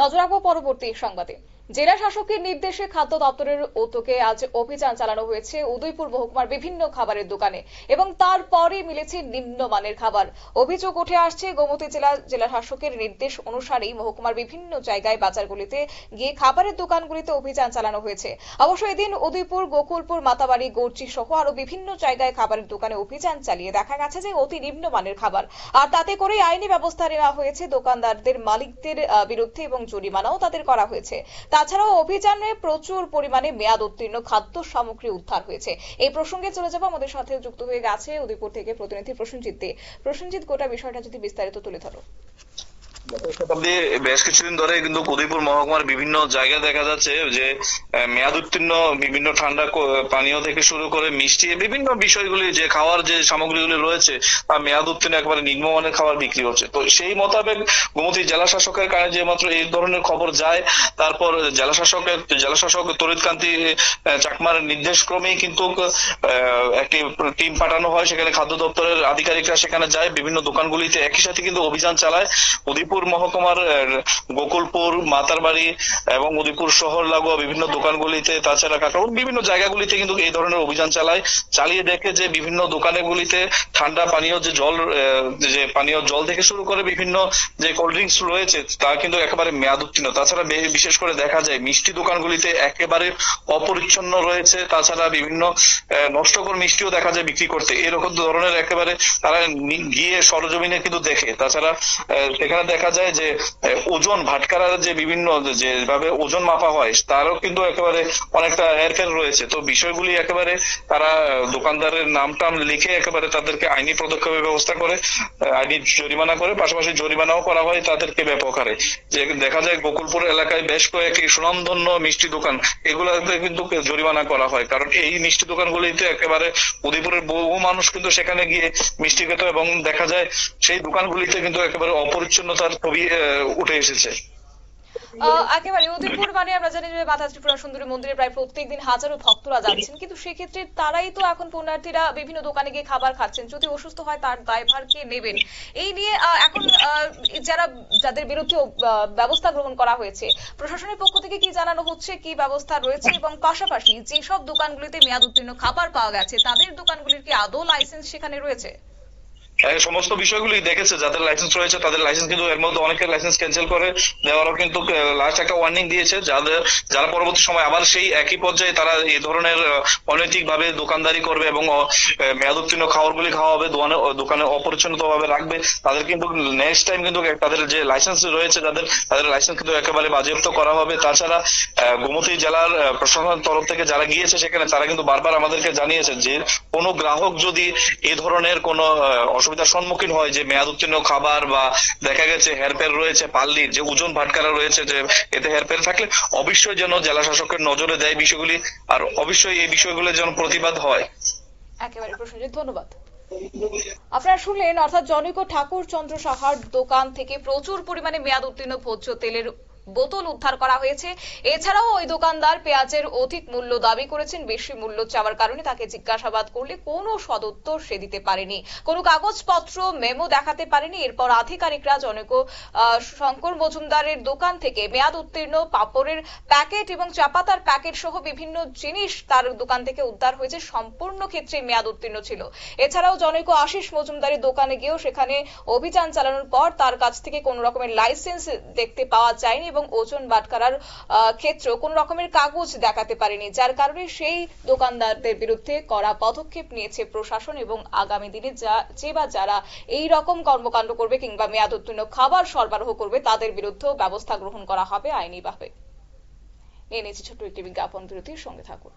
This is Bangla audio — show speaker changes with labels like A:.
A: নজর রাখবো পরবর্তী সংবাদে। জেলা শাসকের নির্দেশে খাদ্য দপ্তরের উদ্যোগে আজ অভিযান চালানো হয়েছে উদয়পুর মহকুমার বিভিন্ন খাবারের দোকানে এবং তারপরে মিলেছে নিম্নমানের খাবার। অভিযোগ উঠে আসছে গোমতী জেলা শাসকের নির্দেশ অনুসারেই মহকুমার বিভিন্ন জায়গায় বাজারগুলিতে গিয়ে খাবারের দোকানগুলিতে অভিযান চালানো হয়েছে। অবশ্য এদিন উদয়পুর, গোকুলপুর, মাতাবাড়ি, গৌরচি সহ আরো বিভিন্ন জায়গায় খাবারের দোকানে অভিযান চালিয়ে দেখা গেছে যে অতি নিম্নমানের খাবার, আর তাতে করে আইনি ব্যবস্থা নেওয়া হয়েছে দোকানদারদের, মালিকদের বিরুদ্ধে এবং জরিমানাও তাদের করা হয়েছে। তাছাড়াও অভিযানে প্রচুর পরিমাণে মেয়াদ উত্তীর্ণ খাদ্য সামগ্রী উদ্ধার হয়েছে। এই প্রসঙ্গে চলে যাব, আমাদের সাথে যুক্ত হয়ে গেছে উদয়পুর থেকে প্রতিনিধি প্রসেনজিৎ দে। প্রসেনজিৎ, গোটা বিষয়টা যদি বিস্তারিত তুলে ধরো।
B: বেশ কিছুদিন ধরে কিন্তু উদয়পুর মহকুমার বিভিন্ন জায়গায় দেখা যাচ্ছে যে মেয়াদ উত্তীর্ণ বিভিন্ন ঠান্ডা পানীয় থেকে শুরু করে মিষ্টি বিভিন্ন বিষয়গুলি, যে খাওয়ার যে সামগ্রীগুলি রয়েছে তা মেয়াদ উত্তীর্ণ একবারে নিম্নমানের খাবার বিক্রি হচ্ছে। তো সেই মোতাবেক গোমতী জেলা শাসকের কাছে যে মাত্র এই ধরনের খবর যায়, তারপর জেলা শাসক তরিৎকান্তি চাকমার নির্দেশ ক্রমেই কিন্তু একটি টিম পাঠানো হয়। সেখানে খাদ্য দপ্তরের আধিকারিকরা সেখানে যায়, বিভিন্ন দোকানগুলিতে একই সাথে কিন্তু অভিযান চালায়। উদয়পুর মহকুমার গোকুলপুর, মাতারবাড়ি এবং উদয়পুর শহর লাগোয়া বিভিন্ন দোকানগুলিতে, তাছাড়া কাকারপুর বিভিন্ন জায়গাগুলিতে কিন্তু এই ধরনের অভিযান চালিয়ে দেখে যে বিভিন্ন দোকানগুলিতে ঠান্ডা পানীয় যে পানীয় জল থেকে শুরু করে বিভিন্ন যে কোল্ড ড্রিঙ্কস রয়েছে তা কিন্তু একেবারে মেয়াদ উত্তীর্ণ। তাছাড়া বিশেষ করে দেখা যায় মিষ্টি দোকানগুলিতে একেবারে অপরিচ্ছন্ন রয়েছে। তাছাড়া বিভিন্ন নষ্টকর মিষ্টিও দেখা যায় বিক্রি করতে। এরকম ধরনের একেবারে তারা গিয়ে সরজমিনে কিন্তু দেখে। তাছাড়া সেখানে দেখা যায় যে ওজন ভাটকারার যে বিভিন্ন যেভাবে ওজন মাপা হয় তারও কিন্তু একেবারে অনেকটা হেরফের রয়েছে। তো বিষয়গুলি একেবারে তারা দোকানদারের নাম টাম লিখে একেবারে তাদেরকে আইনি পদক্ষেপের ব্যবস্থা করে, আইনি জরিমানা করে, পাশাপাশি জরিমানাও করা হয় তাদেরকে ব্যাপক হারে। যে দেখা যায় গোকুলপুর এলাকায় বেশ কয়েকটি সুনামধন্য মিষ্টি দোকান, এগুলোতে কিন্তু জরিমানা করা হয়, কারণ এই মিষ্টি দোকানগুলিতে একেবারে উদয়পুরের বহু মানুষ কিন্তু সেখানে গিয়ে মিষ্টি খেত এবং দেখা যায় সেই দোকানগুলিতে কিন্তু একেবারে অপরিচ্ছন্নতার ছবি উঠে এসেছে।
A: একেবারে উদয়পুর মানে আমরা জানি যে মাতা ত্রিপুরা সুন্দরী মন্দিরে প্রায় প্রত্যেকদিন হাজারো ভক্তরা যাচ্ছেন, কিন্তু সেক্ষেত্রে তারাই তো এখন পুণ্যার্থীরা বিভিন্ন দোকানে গিয়ে খাবার খাচ্ছেন। যদি অসুস্থ হয় তার দায়ভার কে নেবেন? এই নিয়ে এখন যাদের বিরুদ্ধে ব্যবস্থা গ্রহণ করা হয়েছে, প্রশাসনের পক্ষ থেকে কি জানানো হচ্ছে, কি ব্যবস্থা রয়েছে, এবং পাশাপাশি যেসব দোকানগুলিতে মেয়াদ উত্তীর্ণ খাবার পাওয়া গেছে তাদের দোকানগুলির কি আদৌ লাইসেন্স সেখানে রয়েছে?
B: সমস্ত বিষয়গুলি দেখেছে, যাদের লাইসেন্স রয়েছে তাদের লাইসেন্স কিন্তু এর মধ্যে অনেকের লাইসেন্স ক্যান্সেল করে দেওয়ারও কিন্তু লাস্ট একটা ওয়ার্নিং দিয়েছে, যারা পরবর্তী সময় আবার সেই একই পর্যায়ে তারা এই ধরনের অনৈতিক ভাবে দোকানদারি করবে এবং মেয়াদ উত্তীর্ণ খাবারগুলি খাওয়াবে, দোকানে অপরিচ্ছন্নতা ভাবে রাখবে, তাদের কিন্তু নেক্সট টাইম কিন্তু তাদের যে লাইসেন্স রয়েছে তাদের লাইসেন্স কিন্তু একেবারে বাজেয়াপ্ত করা হবে। তাছাড়া গোমতী জেলার প্রশাসনের তরফ থেকে যারা গিয়েছে সেখানে তারা কিন্তু বারবার আমাদেরকে জানিয়েছে যে কোনো গ্রাহক যদি এই ধরনের কোনো অসুবিধার সম্মুখীন হয়, যে মেয়াদ উত্তীর্ণ খাবার বা দেখা গেছে হেরফের রয়েছে, পাল্লির যে ওজন ভাটকারা রয়েছে যে এতে হেরফের থাকলে অবশ্যই যেন জেলা শাসকের নজরে দেয় বিষয়গুলি, আর অবশ্যই এই বিষয়গুলো যেন প্রতিবাদ হয়।
A: একেবারে প্রসেনজিৎ, ধন্যবাদ। আপনারা শুনলেন, অর্থাৎ জনৈক ঠাকুর চন্দ্র সাহার দোকান থেকে প্রচুর পরিমাণে মেয়াদ উত্তীর্ণ ভোজ্য তেলের বোতল উদ্ধার করা হয়েছে। এছাড়াও ওই দোকানদার পেঁয়াজের অধিক মূল্য দাবি করেছেন। বেশি মূল্য চাওয়ার কারণে তাকে জিজ্ঞাসাবাদ করলে কোনো সদুত্তর সে দিতে পারেনি, কোনো কাগজপত্র মেমো দেখাতে পারেনি। এরপর আধিকারিকরা জনৈক শঙ্কর মজুমদারের দোকান থেকে মেয়াদ উত্তীর্ণ পাপড়ের প্যাকেট এবং চাপাতার প্যাকেট সহ বিভিন্ন জিনিস তার দোকান থেকে উদ্ধার হয়েছে, সম্পূর্ণ ক্ষেত্রে মেয়াদ উত্তীর্ণ ছিল। এছাড়াও জনৈক আশিস মজুমদারের দোকানে গিয়েও সেখানে অভিযান চালানোর পর তার কাছ থেকে কোনো রকমের লাইসেন্স দেখতে পাওয়া যায়নি এবং ওজন বাটখারার ক্ষেত্রে কোন রকমের কাগজ দেখাতে পারেনি, যার কারণে সেই দোকানদারদের বিরুদ্ধে কড়া পদক্ষেপ নিয়েছে প্রশাসন এবং আগামী দিনে যারা এই রকম কর্মকাণ্ড করবে কিংবা মেয়াদ উত্তীর্ণ খাবার সরবরাহ করবে তাদের বিরুদ্ধেও ব্যবস্থা গ্রহণ করা হবে আইনিভাবে। নিয়ে নিয়েছি ছোট্ট একটি বিজ্ঞাপন বিরতির, সঙ্গে থাকুন।